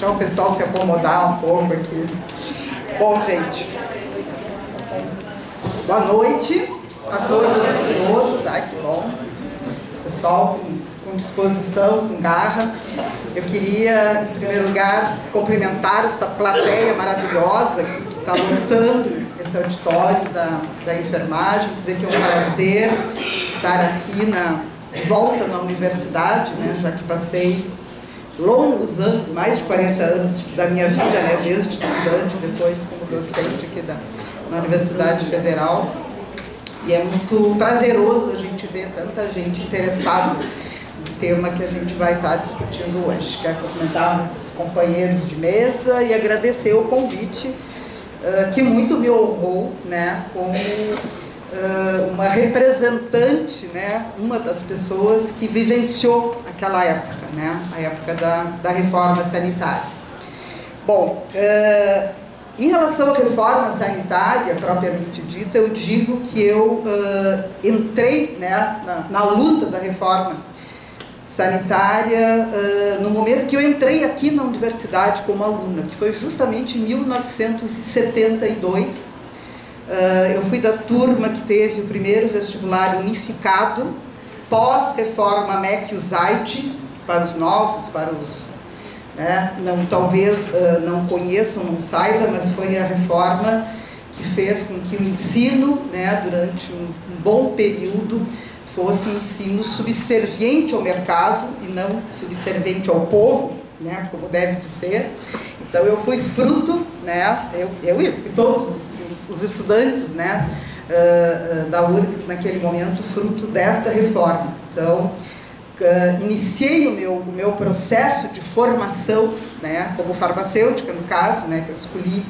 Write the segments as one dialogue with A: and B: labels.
A: deixar o pessoal se acomodar um pouco aqui. Bom, gente, boa noite a todas e todos. Ai, que bom. Pessoal com disposição, com garra. Eu queria, em primeiro lugar, cumprimentar esta plateia maravilhosa aqui, que está lotando esse auditório da enfermagem, dizer que é um prazer estar aqui de volta na universidade, né, já que passei longos anos, mais de 40 anos da minha vida, né, desde estudante, depois como docente aqui na Universidade Federal. E é muito prazeroso a gente ver tanta gente interessada no tema que a gente vai estar discutindo hoje. Quero cumprimentar meus companheiros de mesa e agradecer o convite, que muito me honrou, né, como uma representante, né, uma das pessoas que vivenciou aquela época, né, a época da reforma sanitária. Bom, em relação à reforma sanitária, propriamente dita, eu digo que eu entrei, né, na luta da reforma sanitária no momento que eu entrei aqui na universidade como aluna, que foi justamente em 1972. Eu fui da turma que teve o primeiro vestibular unificado, pós-reforma MEC-USAID, para os novos, para os... né, talvez não conheçam, não saibam, mas foi a reforma que fez com que o ensino, né, durante um bom período, fosse um ensino subserviente ao mercado e não subserviente ao povo, né, como deve de ser. Então eu fui fruto, né, eu e todos os estudantes, né, da URGS naquele momento, fruto desta reforma. Então iniciei o meu processo de formação, né, como farmacêutica, no caso, né, que eu escolhi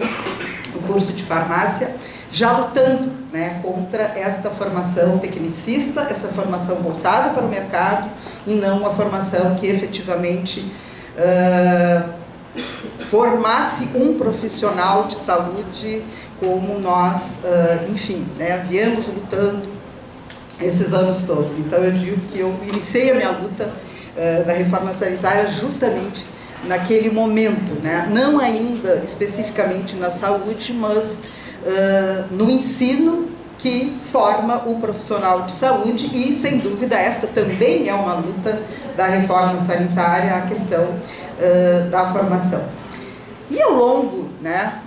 A: o curso de farmácia, já lutando, né, contra esta formação tecnicista, essa formação voltada para o mercado e não uma formação que efetivamente formasse um profissional de saúde como nós, enfim, né, viemos lutando esses anos todos. Então eu digo que eu iniciei a minha luta da reforma sanitária justamente naquele momento, né? Não ainda especificamente na saúde, mas no ensino que forma o profissional de saúde e, sem dúvida, esta também é uma luta da reforma sanitária, a questão da formação. E ao longo, né,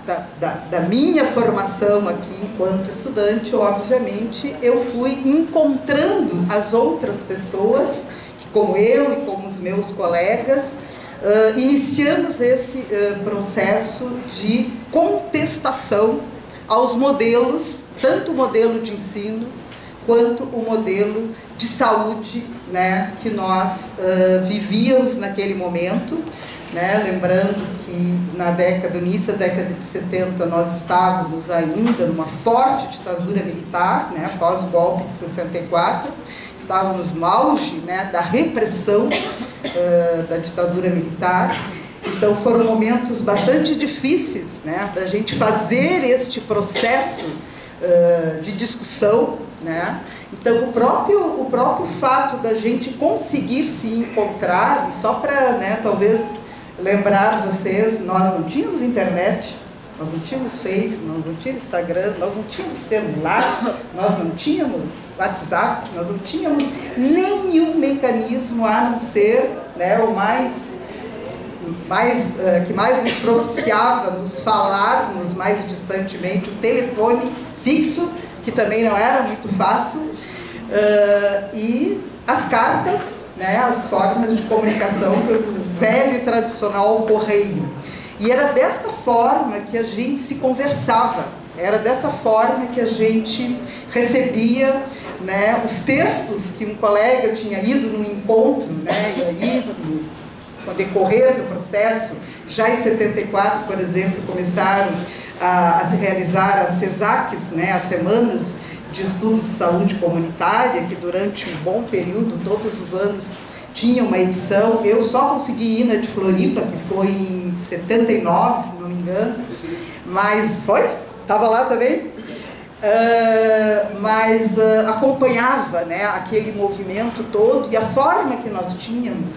A: da minha formação aqui enquanto estudante, obviamente, eu fui encontrando as outras pessoas, que como eu e como os meus colegas, iniciamos esse processo de contestação aos modelos, tanto o modelo de ensino, quanto o modelo de saúde, né, que nós vivíamos naquele momento. Né, lembrando que no início da década de 70 nós estávamos ainda numa forte ditadura militar, né, após o golpe de 64, estávamos no auge, né, da repressão da ditadura militar. Então foram momentos bastante difíceis, né, da gente fazer este processo de discussão, né. Então o próprio fato da gente conseguir se encontrar, e só para, né, talvez lembrar vocês, nós não tínhamos internet, nós não tínhamos Facebook, nós não tínhamos Instagram, nós não tínhamos celular, nós não tínhamos WhatsApp, nós não tínhamos nenhum mecanismo a não ser, né, o que mais nos propiciava nos falarmos mais distantemente, o telefone fixo, que também não era muito fácil, e as cartas, né, as formas de comunicação pelo velho e tradicional correio. E era desta forma que a gente se conversava, era dessa forma que a gente recebia, né, os textos que um colega tinha ido num encontro, né, e aí, no decorrer do processo, já em 74, por exemplo, começaram a se realizar as CESACs, né, as Semanas de Estudo de Saúde Comunitária, que durante um bom período, todos os anos, tinha uma edição. Eu só consegui ir na de Floripa, que foi em 79, se não me engano, mas foi? Estava lá também? Mas acompanhava, né, aquele movimento todo e a forma que nós tínhamos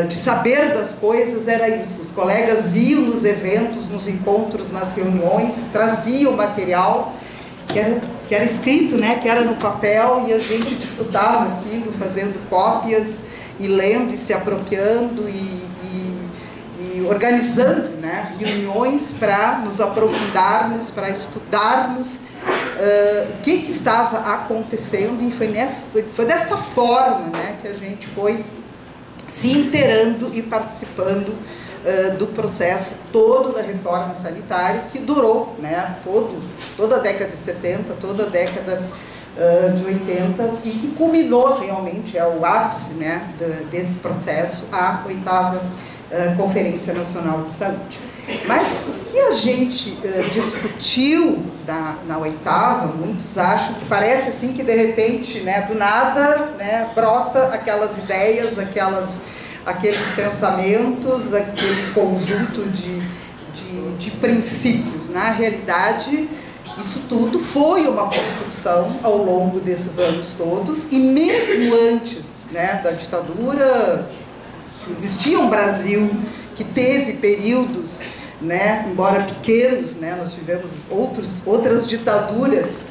A: de saber das coisas era isso. Os colegas iam nos eventos, nos encontros, nas reuniões, traziam material que era escrito, né, que era no papel, e a gente disputava aquilo, fazendo cópias e lendo e se apropriando e organizando, né, reuniões para nos aprofundarmos, para estudarmos o que estava acontecendo, e foi dessa forma, né, que a gente foi se inteirando e participando do processo todo da reforma sanitária, que durou, né, toda a década de 70, toda a década de 80, e que culminou realmente, é o ápice, né, desse processo, a 8ª Conferência Nacional de Saúde. Mas o que a gente discutiu na 8ª, muitos acham que parece assim que de repente, né, do nada, né, brota aquelas ideias, aqueles pensamentos, aquele conjunto de princípios. Na realidade, isso tudo foi uma construção ao longo desses anos todos, e mesmo antes, né, da ditadura, existia um Brasil que teve períodos, né, embora pequenos, né, nós tivemos outras ditaduras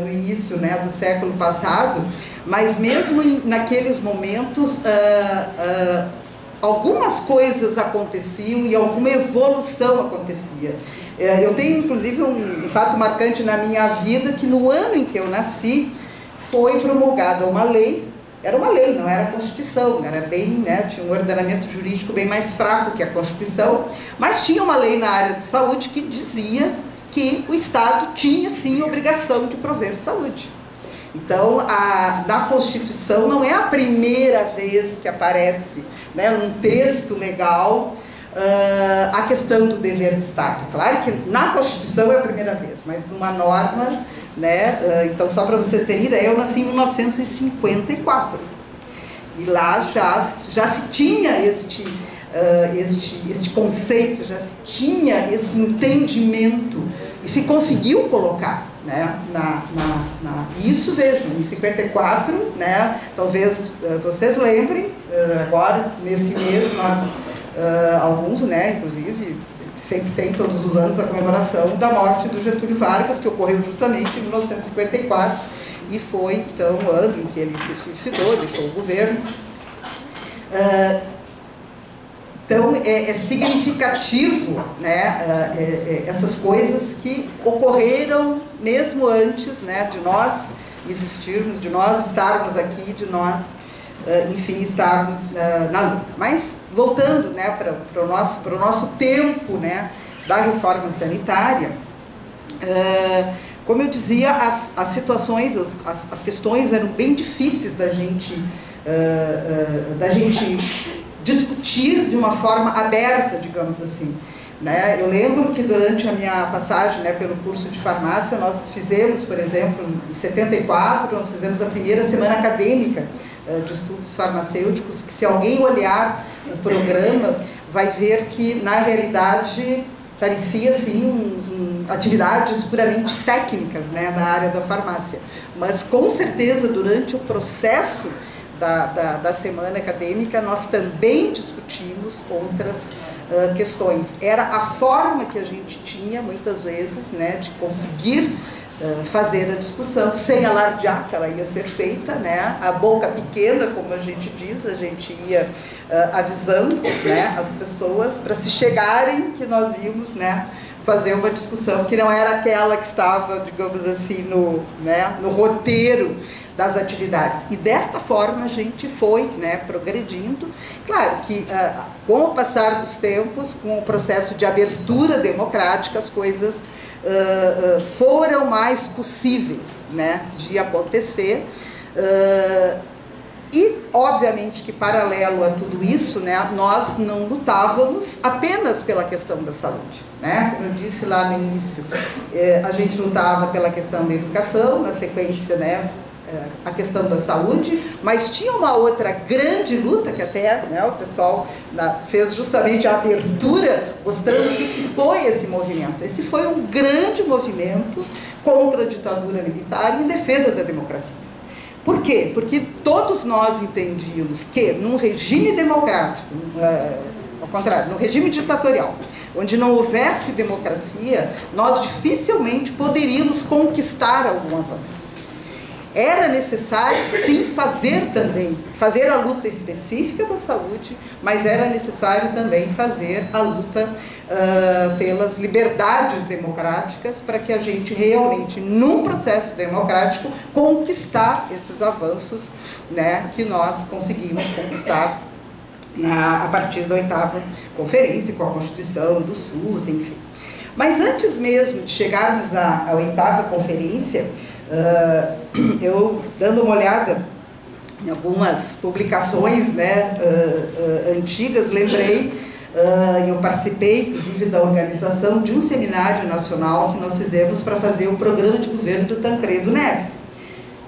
A: no início, né, do século passado, mas mesmo naqueles momentos algumas coisas aconteciam e alguma evolução acontecia. Eu tenho inclusive um fato marcante na minha vida, que no ano em que eu nasci foi promulgada uma lei. Era uma lei, não era a Constituição, era bem, né, tinha um ordenamento jurídico bem mais fraco que a Constituição, mas tinha uma lei na área de saúde que dizia que o Estado tinha, sim, obrigação de prover saúde. Então, na Constituição não é a primeira vez que aparece, né, num texto legal, a questão do dever do Estado. Claro que na Constituição é a primeira vez, mas numa norma, né, então só para vocês terem ideia, eu nasci em 1954, e lá já se tinha este conceito, já se tinha esse entendimento, e se conseguiu colocar, né, isso, vejam, em 54, né, talvez vocês lembrem, agora, nesse mês, nós, alguns, né, inclusive, sempre tem todos os anos a comemoração da morte do Getúlio Vargas, que ocorreu justamente em 1954, e foi, então, o ano em que ele se suicidou, deixou o governo. Então, é significativo, né, essas coisas que ocorreram mesmo antes, né, de nós existirmos, de nós estarmos aqui, de nós, enfim, estarmos na luta. Mas, voltando, né, para o nosso tempo, né, da reforma sanitária, como eu dizia, as situações, as questões eram bem difíceis da gente discutir de uma forma aberta, digamos assim, né? Eu lembro que durante a minha passagem, né, pelo curso de farmácia, nós fizemos, por exemplo, em 74, nós fizemos a primeira semana acadêmica de estudos farmacêuticos, que se alguém olhar o programa, vai ver que, na realidade, parecia, assim, atividades puramente técnicas, né, na área da farmácia. Mas, com certeza, durante o processo da semana acadêmica, nós também discutimos outras questões. Era a forma que a gente tinha, muitas vezes, né, de conseguir fazer a discussão, sem alardear que ela ia ser feita, né, a boca pequena, como a gente diz, a gente ia avisando, né, as pessoas para se chegarem que nós íamos, né, fazer uma discussão que não era aquela que estava, digamos assim, no roteiro das atividades. E desta forma a gente foi, né, progredindo. Claro que com o passar dos tempos, com o processo de abertura democrática, as coisas foram mais possíveis, né, de acontecer. E, obviamente, que paralelo a tudo isso, né, nós não lutávamos apenas pela questão da saúde, né? Como eu disse lá no início, a gente lutava pela questão da educação, na sequência, né, a questão da saúde, mas tinha uma outra grande luta que até, né, o pessoal fez justamente a abertura mostrando o que foi esse movimento. Esse foi um grande movimento contra a ditadura militar e em defesa da democracia. Por quê? Porque todos nós entendíamos que num regime democrático, ao contrário, num regime ditatorial, onde não houvesse democracia, nós dificilmente poderíamos conquistar algum avanço. Era necessário, sim, fazer a luta específica da saúde, mas era necessário também fazer a luta pelas liberdades democráticas para que a gente realmente, num processo democrático, conquistar esses avanços, né, que nós conseguimos conquistar a partir da 8ª Conferência, com a Constituição do SUS, enfim. Mas antes mesmo de chegarmos à 8ª Conferência, eu, dando uma olhada em algumas publicações, né, antigas, lembrei, eu participei, inclusive, da organização de um seminário nacional que nós fizemos para fazer o programa de governo do Tancredo Neves,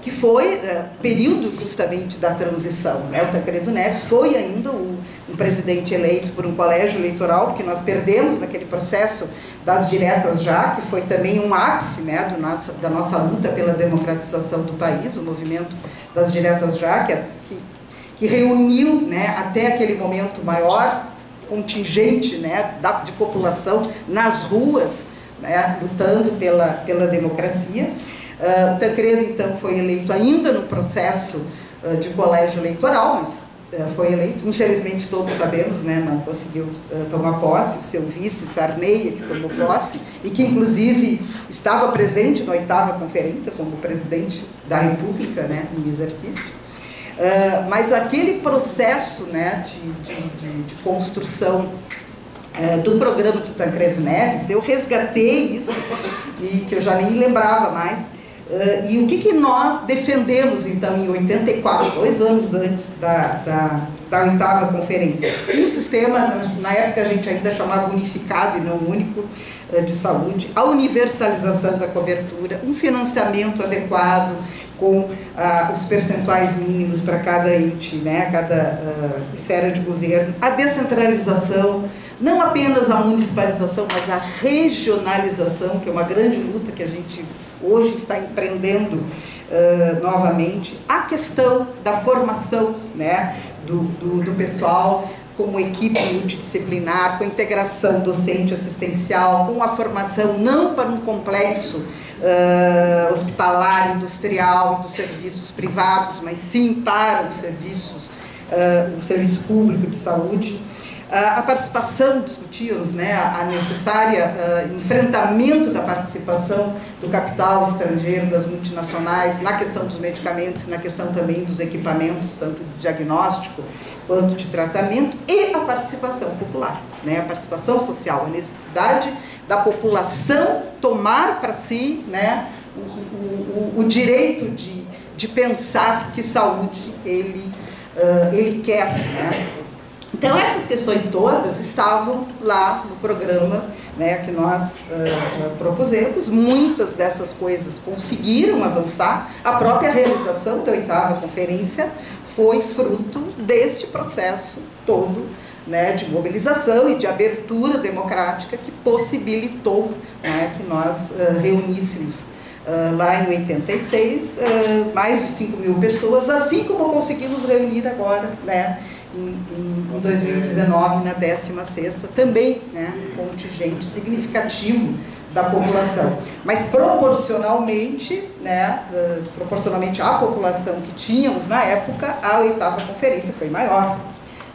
A: que foi período justamente da transição, né? O Tancredo Neves foi ainda um presidente eleito por um colégio eleitoral, porque nós perdemos naquele processo das diretas já, que foi também um ápice, né, da nossa luta pela democratização do país, o movimento das diretas já, que reuniu, né, até aquele momento o maior contingente, né, de população nas ruas, né, lutando pela democracia. O Tancredo, então, foi eleito ainda no processo de colégio eleitoral, mas foi eleito, infelizmente todos sabemos, né, não conseguiu tomar posse, o seu vice, Sarney, que tomou posse, e que inclusive estava presente na 8ª Conferência como presidente da República, né, em exercício. Mas aquele processo, né, de construção do programa do Tancredo Neves, eu resgatei isso, e que eu já nem lembrava mais. E o que nós defendemos, então, em 84, 2 anos antes da 8ª Conferência? Um sistema, na época a gente ainda chamava unificado e não único, de saúde, a universalização da cobertura, um financiamento adequado com os percentuais mínimos para cada ente, né, cada esfera de governo, a descentralização, não apenas a municipalização, mas a regionalização, que é uma grande luta que a gente hoje está empreendendo novamente, a questão da formação, né, do pessoal como equipe multidisciplinar, com a integração docente assistencial, com a formação não para um complexo hospitalar, industrial, dos serviços privados, mas sim para os serviços, o serviço público de saúde. A participação, discutíamos, né, a necessária enfrentamento da participação do capital estrangeiro, das multinacionais, na questão dos medicamentos, na questão também dos equipamentos, tanto de diagnóstico quanto de tratamento, e a participação popular, né, a participação social, a necessidade da população tomar para si, né, o direito de pensar que saúde ele quer, né. Então, essas questões todas estavam lá no programa, né, que nós propusemos. Muitas dessas coisas conseguiram avançar. A própria realização da 8ª Conferência foi fruto deste processo todo, né, de mobilização e de abertura democrática que possibilitou, né, que nós reuníssemos lá em 86 mais de 5.000 pessoas, assim como conseguimos reunir agora, né, em 2019, na 16ª, também, né, um contingente significativo da população, mas proporcionalmente, né, proporcionalmente à população que tínhamos na época, a 8ª Conferência foi maior,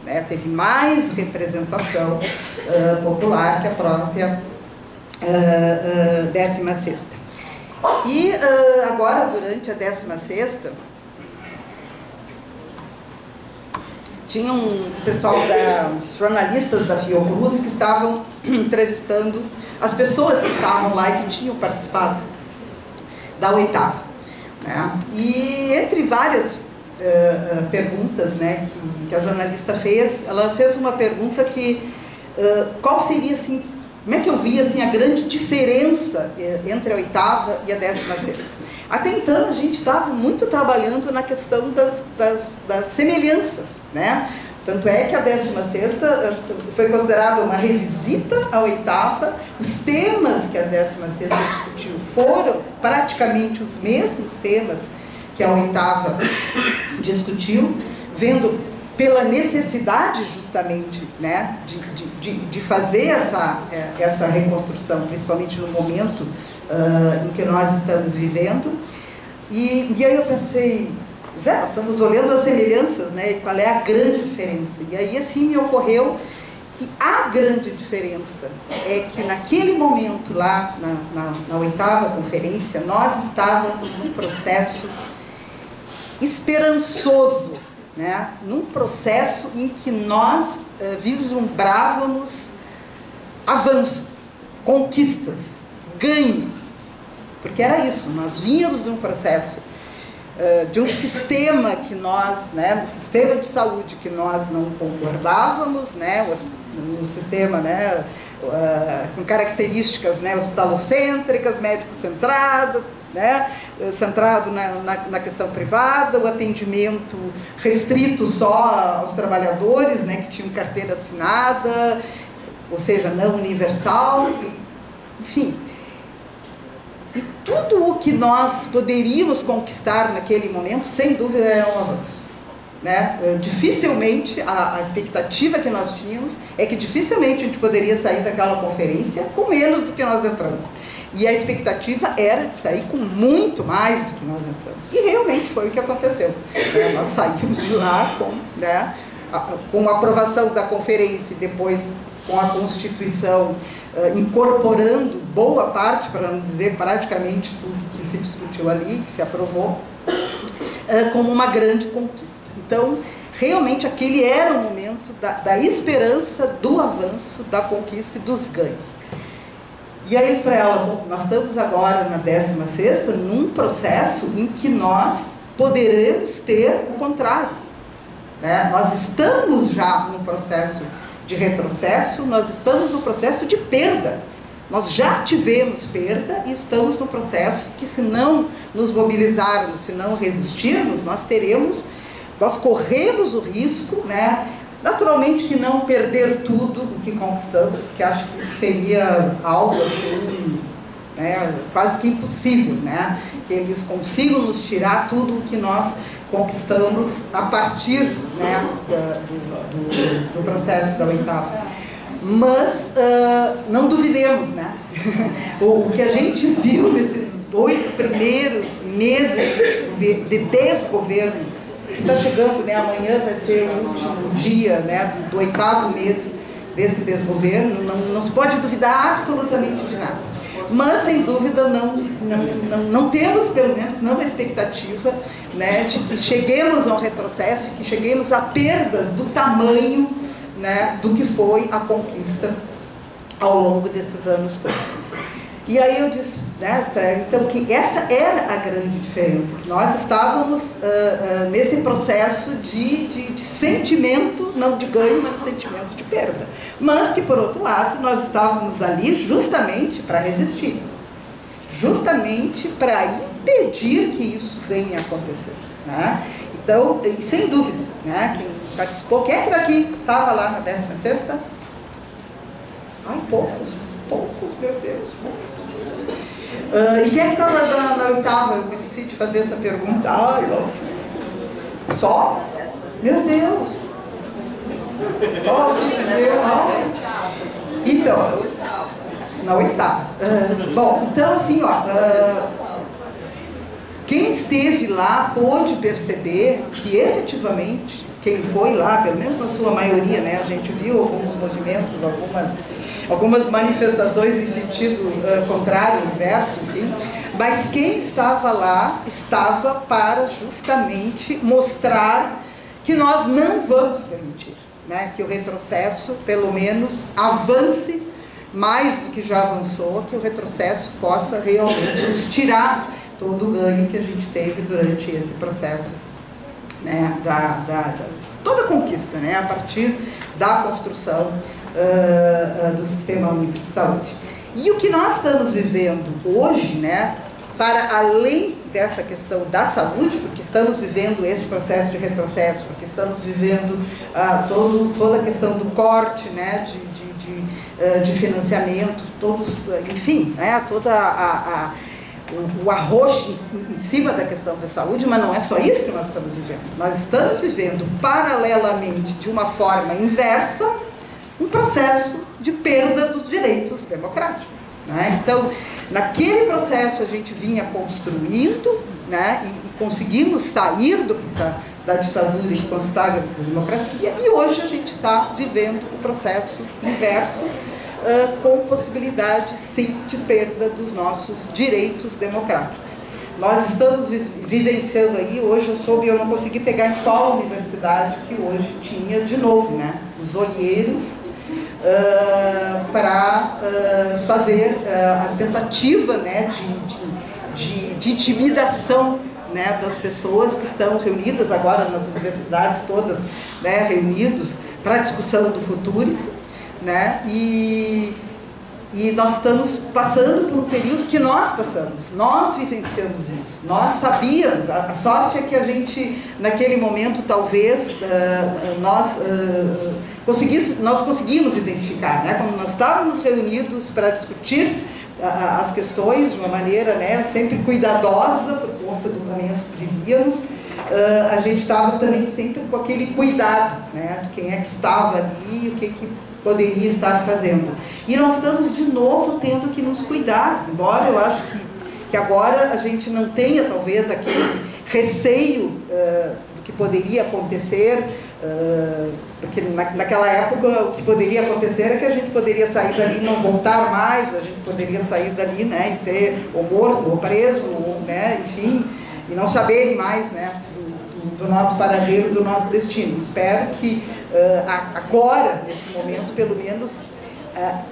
A: né, teve mais representação popular que a própria 16ª. E agora, durante a 16ª, tinha um pessoal, jornalistas da Fiocruz, que estavam entrevistando as pessoas que estavam lá e que tinham participado da 8ª. Né? E entre várias perguntas, né, que a jornalista fez, ela fez uma pergunta que, qual seria, assim, como é que eu via, assim, a grande diferença entre a 8ª e a 16ª? Até então, a gente estava muito trabalhando na questão das semelhanças, né? Tanto é que a 16ª foi considerada uma revisita à 8ª, os temas que a 16ª discutiu foram praticamente os mesmos temas que a oitava discutiu, vendo pela necessidade justamente, né, de fazer essa reconstrução, principalmente no momento em que nós estamos vivendo. E aí eu pensei, nós estamos olhando as semelhanças, né, e qual é a grande diferença. E aí assim me ocorreu que a grande diferença é que naquele momento lá, na oitava conferência, nós estávamos num processo esperançoso, né? Num processo em que nós vislumbrávamos avanços, conquistas, ganhos, porque era isso, nós vínhamos de um processo, de um sistema que nós, né, um sistema de saúde que nós não concordávamos, né, um sistema, né, com características, né, hospitalocêntricas, médico-centrado, né, centrado na questão privada, o atendimento restrito só aos trabalhadores, né, que tinham carteira assinada, ou seja, não universal, enfim. E tudo o que nós poderíamos conquistar naquele momento, sem dúvida, era um avanço, né? Dificilmente, a expectativa que nós tínhamos é que dificilmente a gente poderia sair daquela conferência com menos do que nós entramos. E a expectativa era de sair com muito mais do que nós entramos. E realmente foi o que aconteceu. Nós saímos de lá com, né, com a aprovação da conferência e depois com a Constituição, incorporando boa parte, para não dizer praticamente tudo que se discutiu ali, que se aprovou, como uma grande conquista. Então, realmente aquele era o momento da esperança, do avanço, da conquista e dos ganhos. E aí eu disse para ela, bom, nós estamos agora na 16ª, num processo em que nós poderemos ter o contrário, né? Nós estamos já no processo de retrocesso, nós estamos no processo de perda. Nós já tivemos perda e estamos no processo que, se não nos mobilizarmos, se não resistirmos, nós corremos o risco, né? Naturalmente que não perder tudo o que conquistamos, porque acho que isso seria algo assim, né, quase que impossível, né? Que eles consigam nos tirar tudo o que nós conquistamos a partir, né, do processo da oitava. Mas não duvidemos, né? O que a gente viu nesses 8 primeiros meses de desgoverno, que está chegando, né? Amanhã vai ser o último dia, né, do 8º mês desse desgoverno, não se pode duvidar absolutamente de nada. Mas, sem dúvida, não temos, pelo menos, não a expectativa, né, de que cheguemos a um retrocesso, que cheguemos a perdas do tamanho, né, do que foi a conquista ao longo desses anos todos. E aí eu disse, né, então, que essa era a grande diferença, que nós estávamos nesse processo de sentimento, não de ganho, mas de sentimento de perda. Mas que, por outro lado, nós estávamos ali justamente para resistir, justamente para impedir que isso venha a acontecer, né? Então, e sem dúvida, né, quem participou, quem é que daqui estava lá na 16ª? Ai, poucos, meu Deus, poucos. E quem é que estava na oitava? Eu esqueci de fazer essa pergunta. Ai, só? Meu Deus! Só então, na oitava. Bom, então assim, ó, quem esteve lá pôde perceber que efetivamente, quem foi lá, pelo menos na sua maioria, né, a gente viu alguns movimentos, algumas manifestações em sentido contrário, inverso, enfim, mas quem estava lá estava para justamente mostrar que nós não vamos permitir, né, que o retrocesso, pelo menos, avance mais do que já avançou, que o retrocesso possa realmente nos tirar todo o ganho que a gente teve durante esse processo, né, toda a conquista, né, a partir da construção do Sistema Único de Saúde. E o que nós estamos vivendo hoje, né, para além dessa questão da saúde, porque estamos vivendo este processo de retrocesso, porque estamos vivendo toda a questão do corte, né, de financiamento, enfim, né, toda o arroz em cima da questão da saúde, mas não é só isso que nós estamos vivendo. Nós estamos vivendo, paralelamente, de uma forma inversa, um processo de perda dos direitos democráticos, né? Então, naquele processo a gente vinha construindo, né, e conseguimos sair da ditadura e conquistar a democracia, e hoje a gente está vivendo o processo inverso, com possibilidade, sim, de perda dos nossos direitos democráticos. Nós estamos vivenciando aí, hoje eu soube, eu não consegui pegar em qual universidade que hoje tinha, de novo, né, os olheiros para fazer a tentativa, né, de intimidação, né, das pessoas que estão reunidas agora nas universidades todas, né, reunidos para a discussão do Futuris, né, e nós estamos passando por um período que nós passamos, nós vivenciamos isso, nós sabíamos, a sorte é que a gente, naquele momento, talvez, nós conseguimos identificar, né, quando nós estávamos reunidos para discutir as questões de uma maneira, né, sempre cuidadosa, por conta do momento que vivíamos, a gente estava também sempre com aquele cuidado, né, de quem é que estava ali, o que poderia estar fazendo. E nós estamos de novo tendo que nos cuidar, embora eu acho que agora a gente não tenha talvez aquele receio do que poderia acontecer, porque naquela época o que poderia acontecer é que a gente poderia sair dali e não voltar mais, a gente poderia sair dali, né, e ser ou morto, ou preso, ou, né, enfim, e não saberem mais, né, do nosso paradeiro, do nosso destino. Espero que agora, nesse momento, pelo menos,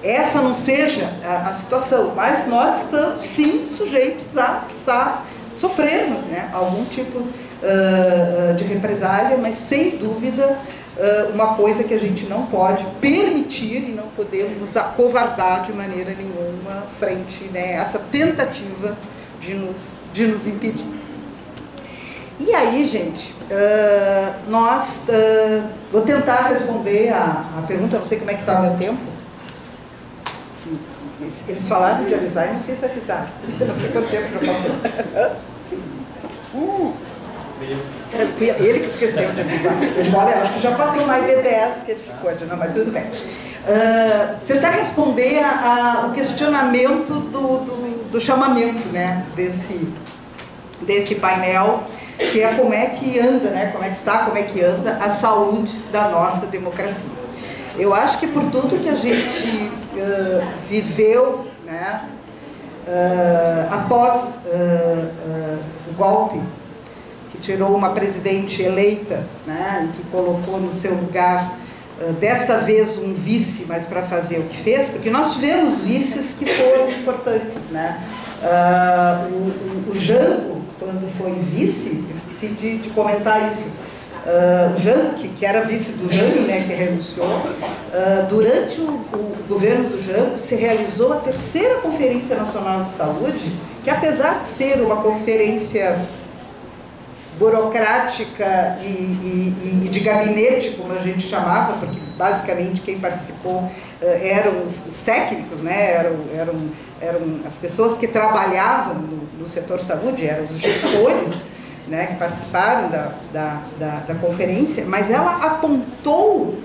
A: essa não seja a situação, mas nós estamos, sim, sujeitos a sofrermos, né, algum tipo de represália, mas, sem dúvida, uma coisa que a gente não pode permitir e não podemos nos acovardar de maneira nenhuma frente, né, a essa tentativa de nos impedir. E aí, gente, vou tentar responder a pergunta, não sei como é que está o meu tempo. Eles falaram de avisar e não sei se avisaram. Não sei quanto tempo já passou. Tranquilo, ele que esqueceu de avisar. Olha, acho que já passou mais de 10 que ele ficou, não, mas tudo bem. Tentar responder o questionamento do chamamento, né, desse painel, que é como é que anda, né, como é que anda a saúde da nossa democracia. Eu acho que por tudo que a gente viveu, né, após o golpe, que tirou uma presidente eleita, né, e que colocou no seu lugar, desta vez, um vice, mas para fazer o que fez, porque nós tivemos vices que foram importantes, né. O Jango, quando foi vice, eu esqueci de comentar isso, o Jango, que era vice do Jânio, né, que renunciou, durante o governo do Jango se realizou a 3ª Conferência Nacional de Saúde, que, apesar de ser uma conferência burocrática e de gabinete, como a gente chamava, porque basicamente quem participou eram os técnicos, né, eram as pessoas que trabalhavam no setor saúde, eram os gestores, né, que participaram da conferência, mas ela apontou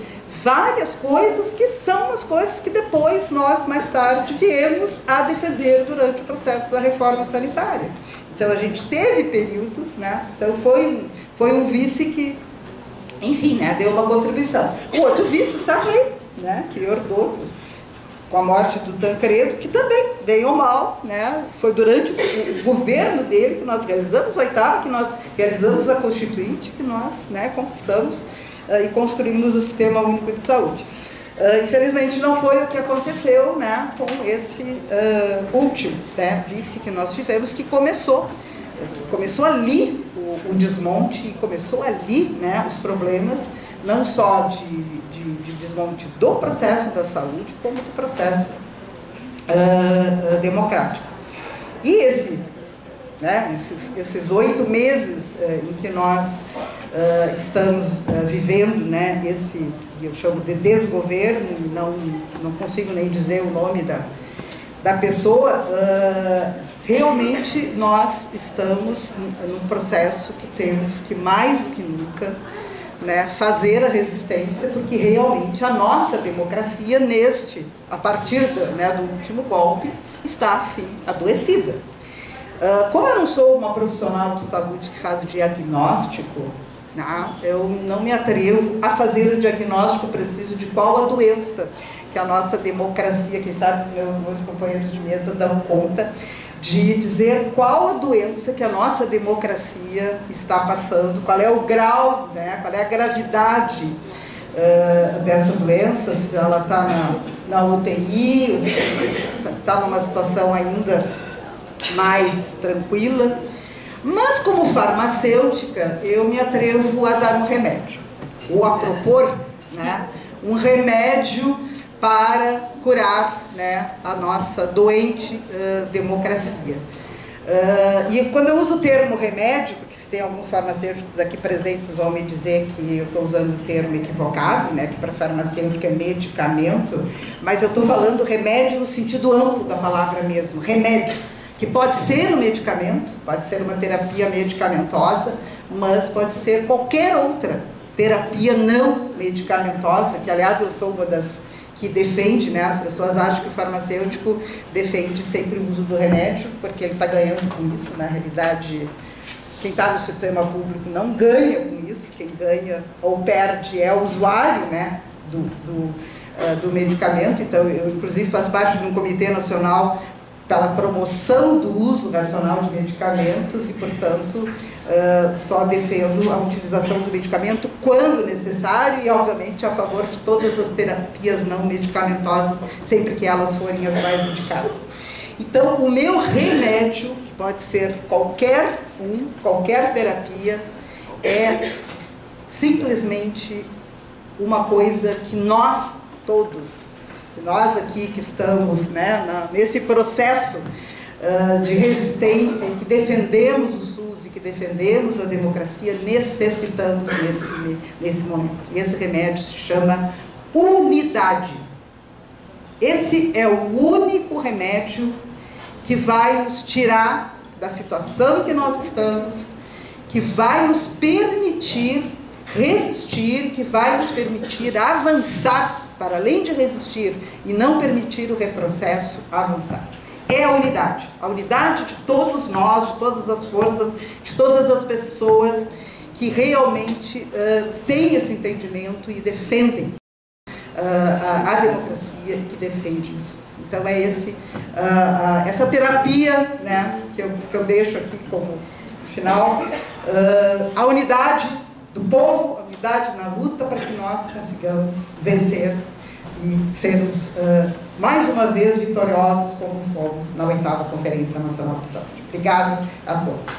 A: várias coisas que são as coisas que depois nós, mais tarde, viemos a defender durante o processo da reforma sanitária. Então, a gente teve períodos, né? Então, foi um vice que, enfim, né, deu uma contribuição. O outro vice, o Sarney, né, que herdou com a morte do Tancredo, que também ganhou mal, né? Foi durante o governo dele que nós realizamos a 8ª, que nós realizamos a Constituinte, que nós, né, conquistamos e construímos o Sistema Único de Saúde. Infelizmente não foi o que aconteceu, né, com esse último, né, vice que nós tivemos, que começou ali o desmonte, e começou ali, né, os problemas, não só de desmonte do processo da saúde, como do processo democrático. E esses 8 meses em que nós estamos vivendo, né, esse que eu chamo de desgoverno, e não consigo nem dizer o nome da pessoa, realmente nós estamos num processo que temos que, mais do que nunca, né, fazer a resistência, porque realmente a nossa democracia, a partir do último golpe, está, sim, adoecida. Como eu não sou uma profissional de saúde que faz o diagnóstico, eu não me atrevo a fazer o diagnóstico preciso de qual a doença que a nossa democracia, quem sabe os meus companheiros de mesa dão conta, de dizer qual a doença que a nossa democracia está passando, qual é o grau, qual é a gravidade dessa doença, se ela está na UTI, se está numa situação ainda mais tranquila. Mas como farmacêutica, eu me atrevo a dar um remédio, ou a propor um remédio para curar a nossa doente democracia. E quando eu uso o termo remédio, porque se tem alguns farmacêuticos aqui presentes vão me dizer que eu estou usando o termo equivocado, que para farmacêutico é medicamento, mas eu estou falando remédio no sentido amplo da palavra mesmo, remédio, que pode ser um medicamento, pode ser uma terapia medicamentosa, mas pode ser qualquer outra terapia não medicamentosa, que aliás eu sou uma das que defende, as pessoas acham que o farmacêutico defende sempre o uso do remédio, porque ele está ganhando com isso. Na realidade, quem está no sistema público não ganha com isso, quem ganha ou perde é o usuário do medicamento. Então, eu inclusive faço parte de um comitê nacional pela promoção do uso racional de medicamentos e, portanto, só defendo a utilização do medicamento quando necessário e, obviamente, a favor de todas as terapias não medicamentosas, sempre que elas forem as mais indicadas. Então, o meu remédio, que pode ser qualquer terapia, é simplesmente uma coisa que nós todos, nós aqui que estamos nesse processo de resistência, que defendemos o SUS e que defendemos a democracia, necessitamos nesse momento. E esse remédio se chama unidade. Esse é o único remédio que vai nos tirar da situação que nós estamos, que vai nos permitir resistir, que vai nos permitir avançar, para além de resistir e não permitir o retrocesso, avançar. É a unidade de todos nós, de todas as forças, de todas as pessoas que realmente têm esse entendimento e defendem a democracia, que defende isso. Então é essa terapia que eu deixo aqui como final, a unidade do povo, a unidade na luta para que nós consigamos vencer e sermos mais uma vez vitoriosos como fomos na 8ª Conferência Nacional de Saúde. Obrigado a todos.